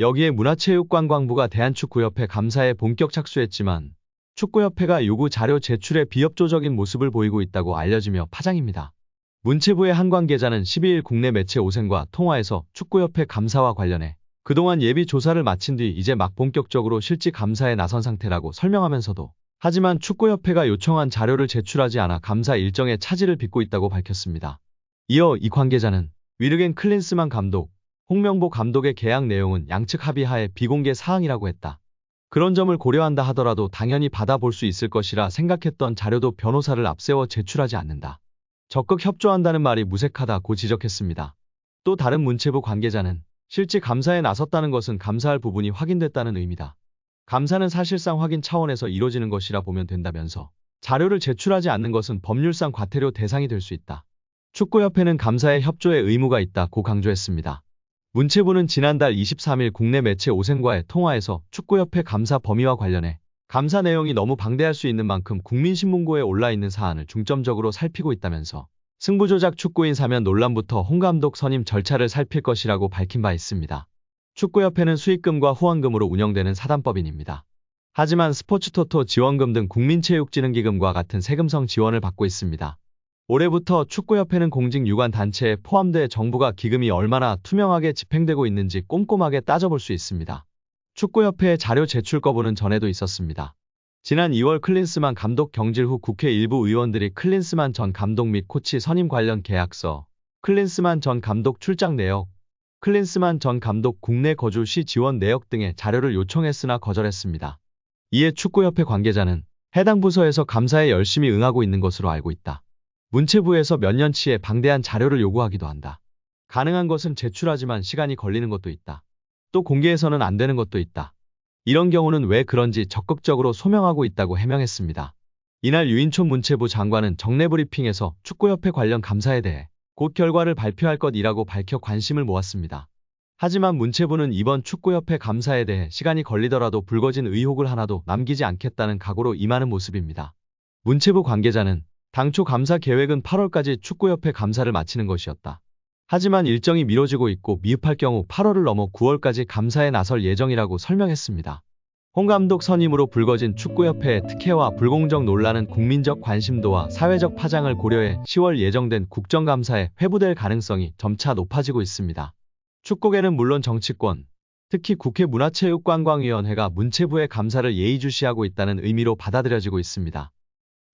여기에 문화체육관광부가 대한축구협회 감사에 본격 착수했지만 축구협회가 요구 자료 제출에 비협조적인 모습을 보이고 있다고 알려지며 파장입니다. 문체부의 한 관계자는 12일 국내 매체 오센과 통화에서 축구협회 감사와 관련해 그동안 예비 조사를 마친 뒤 이제 막 본격적으로 실직 감사에 나선 상태라고 설명하면서도 하지만 축구협회가 요청한 자료를 제출하지 않아 감사 일정에 차질을 빚고 있다고 밝혔습니다. 이어 이 관계자는 위르겐 클린스만 감독, 홍명보 감독의 계약 내용은 양측 합의하에 비공개 사항이라고 했다. 그런 점을 고려한다 하더라도 당연히 받아볼 수 있을 것이라 생각했던 자료도 변호사를 앞세워 제출하지 않는다. 적극 협조한다는 말이 무색하다고 지적했습니다. 또 다른 문체부 관계자는 실직 감사에 나섰다는 것은 감사할 부분이 확인됐다는 의미다. 감사는 사실상 확인 차원에서 이뤄지는 것이라 보면 된다면서 자료를 제출하지 않는 것은 법률상 과태료 대상이 될 수 있다. 축구협회는 감사에 협조의 의무가 있다고 강조했습니다. 문체부는 지난달 23일 국내 매체 오센과의 통화에서 축구협회 감사 범위와 관련해 감사 내용이 너무 방대할 수 있는 만큼 국민신문고에 올라있는 사안을 중점적으로 살피고 있다면서 승부조작 축구인 사면 논란부터 홍 감독 선임 절차를 살필 것이라고 밝힌 바 있습니다. 축구협회는 수익금과 후원금으로 운영되는 사단법인입니다. 하지만 스포츠토토 지원금 등 국민체육진흥기금과 같은 세금성 지원을 받고 있습니다. 올해부터 축구협회는 공직 유관 단체에 포함돼 정부가 기금이 얼마나 투명하게 집행되고 있는지 꼼꼼하게 따져볼 수 있습니다. 축구협회의 자료 제출 거부는 전에도 있었습니다. 지난 2월 클린스만 감독 경질 후 국회 일부 의원들이 클린스만 전 감독 및 코치 선임 관련 계약서, 클린스만 전 감독 출장 내역, 클린스만 전 감독 국내 거주 시 지원 내역 등의 자료를 요청했으나 거절했습니다. 이에 축구협회 관계자는 해당 부서에서 감사에 열심히 응하고 있는 것으로 알고 있다. 문체부에서 몇 년치의 방대한 자료를 요구하기도 한다. 가능한 것은 제출하지만 시간이 걸리는 것도 있다. 또 공개해서는 안 되는 것도 있다. 이런 경우는 왜 그런지 적극적으로 소명하고 있다고 해명했습니다. 이날 유인촌 문체부 장관은 정례 브리핑에서 축구협회 관련 감사에 대해 곧 결과를 발표할 것이라고 밝혀 관심을 모았습니다. 하지만 문체부는 이번 축구협회 감사에 대해 시간이 걸리더라도 불거진 의혹을 하나도 남기지 않겠다는 각오로 임하는 모습입니다. 문체부 관계자는 당초 감사 계획은 8월까지 축구협회 감사를 마치는 것이었다. 하지만 일정이 미뤄지고 있고 미흡할 경우 8월을 넘어 9월까지 감사에 나설 예정이라고 설명했습니다. 홍 감독 선임으로 불거진 축구협회의 특혜와 불공정 논란은 국민적 관심도와 사회적 파장을 고려해 10월 예정된 국정감사에 회부될 가능성이 점차 높아지고 있습니다. 축구계는 물론 정치권, 특히 국회 문화체육관광위원회가 문체부의 감사를 예의주시하고 있다는 의미로 받아들여지고 있습니다.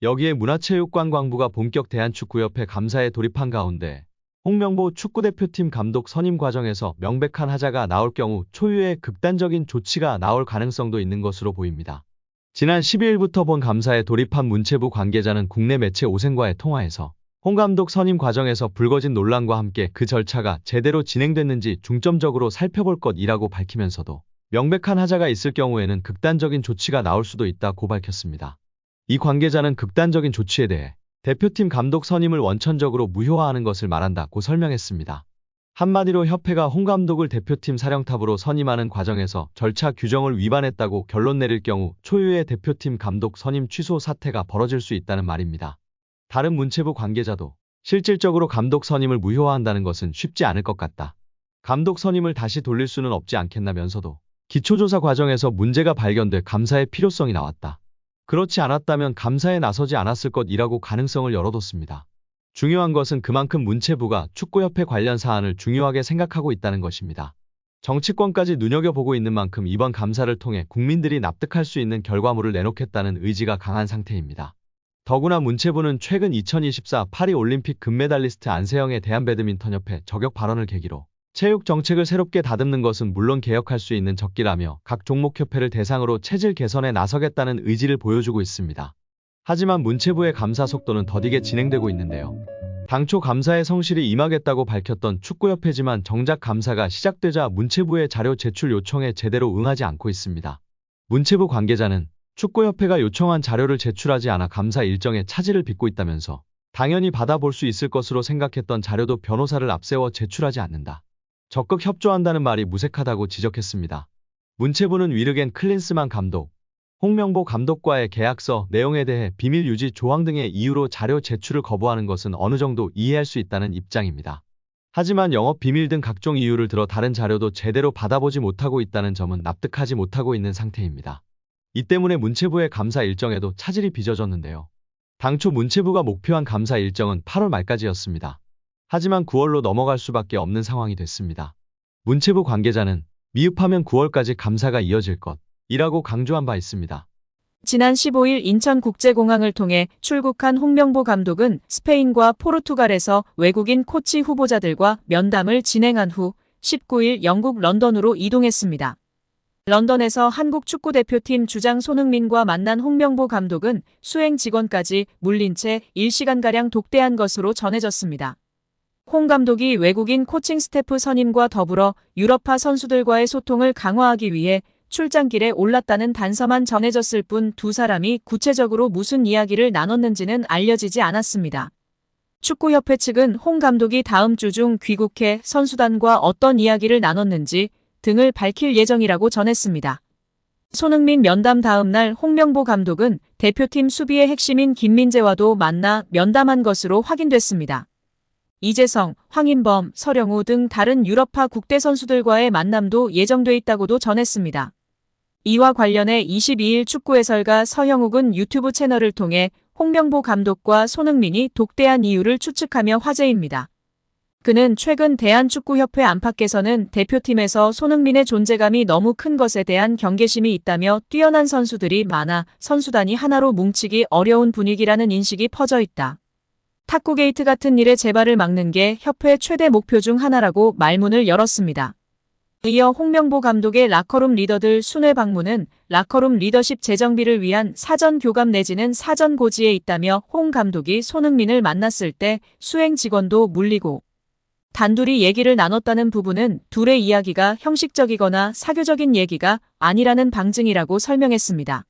여기에 문화체육관광부가 본격 대한축구협회 감사에 돌입한 가운데 홍명보 축구대표팀 감독 선임 과정에서 명백한 하자가 나올 경우 초유의 극단적인 조치가 나올 가능성도 있는 것으로 보입니다. 지난 12일부터 본 감사에 돌입한 문체부 관계자는 국내 매체 오센과의 통화에서 홍 감독 선임 과정에서 불거진 논란과 함께 그 절차가 제대로 진행됐는지 중점적으로 살펴볼 것이라고 밝히면서도 명백한 하자가 있을 경우에는 극단적인 조치가 나올 수도 있다고 밝혔습니다. 이 관계자는 극단적인 조치에 대해 대표팀 감독 선임을 원천적으로 무효화하는 것을 말한다고 설명했습니다. 한마디로 협회가 홍 감독을 대표팀 사령탑으로 선임하는 과정에서 절차 규정을 위반했다고 결론 내릴 경우 초유의 대표팀 감독 선임 취소 사태가 벌어질 수 있다는 말입니다. 다른 문체부 관계자도 실질적으로 감독 선임을 무효화한다는 것은 쉽지 않을 것 같다. 감독 선임을 다시 돌릴 수는 없지 않겠나면서도 기초조사 과정에서 문제가 발견돼 감사의 필요성이 나왔다. 그렇지 않았다면 감사에 나서지 않았을 것이라고 가능성을 열어뒀습니다. 중요한 것은 그만큼 문체부가 축구협회 관련 사안을 중요하게 생각하고 있다는 것입니다. 정치권까지 눈여겨보고 있는 만큼 이번 감사를 통해 국민들이 납득할 수 있는 결과물을 내놓겠다는 의지가 강한 상태입니다. 더구나 문체부는 최근 2024 파리올림픽 금메달리스트 안세영의 대한배드민턴협회 저격 발언을 계기로 체육 정책을 새롭게 다듬는 것은 물론 개혁할 수 있는 적기라며 각 종목협회를 대상으로 체질 개선에 나서겠다는 의지를 보여주고 있습니다. 하지만 문체부의 감사 속도는 더디게 진행되고 있는데요. 당초 감사에 성실히 임하겠다고 밝혔던 축구협회지만 정작 감사가 시작되자 문체부의 자료 제출 요청에 제대로 응하지 않고 있습니다. 문체부 관계자는 축구협회가 요청한 자료를 제출하지 않아 감사 일정에 차질을 빚고 있다면서 당연히 받아볼 수 있을 것으로 생각했던 자료도 변호사를 앞세워 제출하지 않는다. 적극 협조한다는 말이 무색하다고 지적했습니다. 문체부는 위르겐 클린스만 감독, 홍명보 감독과의 계약서 내용에 대해 비밀 유지 조항 등의 이유로 자료 제출을 거부하는 것은 어느 정도 이해할 수 있다는 입장입니다. 하지만 영업 비밀 등 각종 이유를 들어 다른 자료도 제대로 받아보지 못하고 있다는 점은 납득하지 못하고 있는 상태입니다. 이 때문에 문체부의 감사 일정에도 차질이 빚어졌는데요. 당초 문체부가 목표한 감사 일정은 8월 말까지였습니다. 하지만 9월로 넘어갈 수밖에 없는 상황이 됐습니다. 문체부 관계자는 미흡하면 9월까지 감사가 이어질 것이라고 강조한 바 있습니다. 지난 15일 인천국제공항을 통해 출국한 홍명보 감독은 스페인과 포르투갈에서 외국인 코치 후보자들과 면담을 진행한 후 19일 영국 런던으로 이동했습니다. 런던에서 한국 축구대표팀 주장 손흥민과 만난 홍명보 감독은 수행 직원까지 물린 채 1시간가량 독대한 것으로 전해졌습니다. 홍 감독이 외국인 코칭 스태프 선임과 더불어 유럽파 선수들과의 소통을 강화하기 위해 출장길에 올랐다는 단서만 전해졌을 뿐 두 사람이 구체적으로 무슨 이야기를 나눴는지는 알려지지 않았습니다. 축구협회 측은 홍 감독이 다음 주 중 귀국해 선수단과 어떤 이야기를 나눴는지 등을 밝힐 예정이라고 전했습니다. 손흥민 면담 다음 날 홍명보 감독은 대표팀 수비의 핵심인 김민재와도 만나 면담한 것으로 확인됐습니다. 이재성, 황인범, 서령우 등 다른 유럽파 국대 선수들과의 만남도 예정돼 있다고도 전했습니다. 이와 관련해 22일 축구 해설가 서형욱은 유튜브 채널을 통해 홍명보 감독과 손흥민이 독대한 이유를 추측하며 화제입니다. 그는 최근 대한축구협회 안팎에서는 대표팀에서 손흥민의 존재감이 너무 큰 것에 대한 경계심이 있다며 뛰어난 선수들이 많아 선수단이 하나로 뭉치기 어려운 분위기라는 인식이 퍼져 있다. 탁구 게이트 같은 일의 재발을 막는 게 협회 최대 목표 중 하나라고 말문을 열었습니다. 이어 홍명보 감독의 라커룸 리더들 순회 방문은 라커룸 리더십 재정비를 위한 사전 교감 내지는 사전 고지에 있다며 홍 감독이 손흥민을 만났을 때 수행 직원도 물리고 단둘이 얘기를 나눴다는 부분은 둘의 이야기가 형식적이거나 사교적인 얘기가 아니라는 방증이라고 설명했습니다.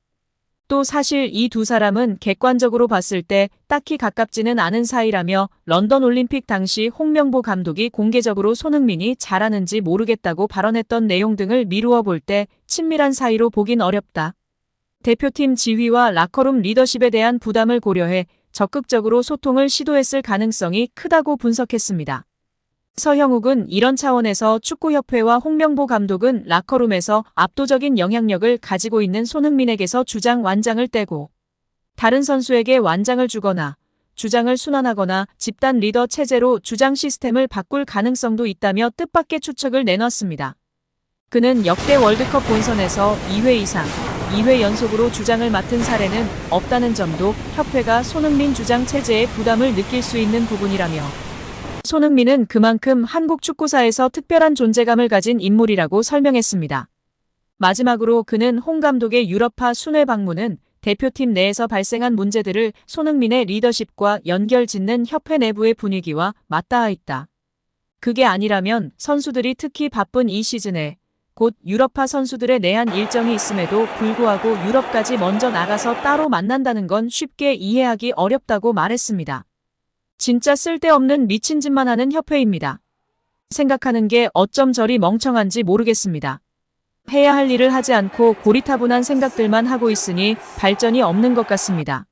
또 사실 이 두 사람은 객관적으로 봤을 때 딱히 가깝지는 않은 사이라며 런던 올림픽 당시 홍명보 감독이 공개적으로 손흥민이 잘하는지 모르겠다고 발언했던 내용 등을 미루어 볼 때 친밀한 사이로 보긴 어렵다. 대표팀 지휘와 라커룸 리더십에 대한 부담을 고려해 적극적으로 소통을 시도했을 가능성이 크다고 분석했습니다. 서형욱은 이런 차원에서 축구협회와 홍명보 감독은 라커룸에서 압도적인 영향력을 가지고 있는 손흥민에게서 주장 완장을 떼고 다른 선수에게 완장을 주거나 주장을 순환하거나 집단 리더 체제로 주장 시스템을 바꿀 가능성도 있다며 뜻밖의 추측을 내놨습니다. 그는 역대 월드컵 본선에서 2회 이상, 2회 연속으로 주장을 맡은 사례는 없다는 점도 협회가 손흥민 주장 체제에 부담을 느낄 수 있는 부분이라며 손흥민은 그만큼 한국 축구사에서 특별한 존재감을 가진 인물이라고 설명했습니다. 마지막으로 그는 홍 감독의 유럽파 순회 방문은 대표팀 내에서 발생한 문제들을 손흥민의 리더십과 연결짓는 협회 내부의 분위기와 맞닿아 있다. 그게 아니라면 선수들이 특히 바쁜 이 시즌에 곧 유럽파 선수들의 내한 일정이 있음에도 불구하고 유럽까지 먼저 나가서 따로 만난다는 건 쉽게 이해하기 어렵다고 말했습니다. 진짜 쓸데없는 미친 짓만 하는 협회입니다. 생각하는 게 어쩜 저리 멍청한지 모르겠습니다. 해야 할 일을 하지 않고 고리타분한 생각들만 하고 있으니 발전이 없는 것 같습니다.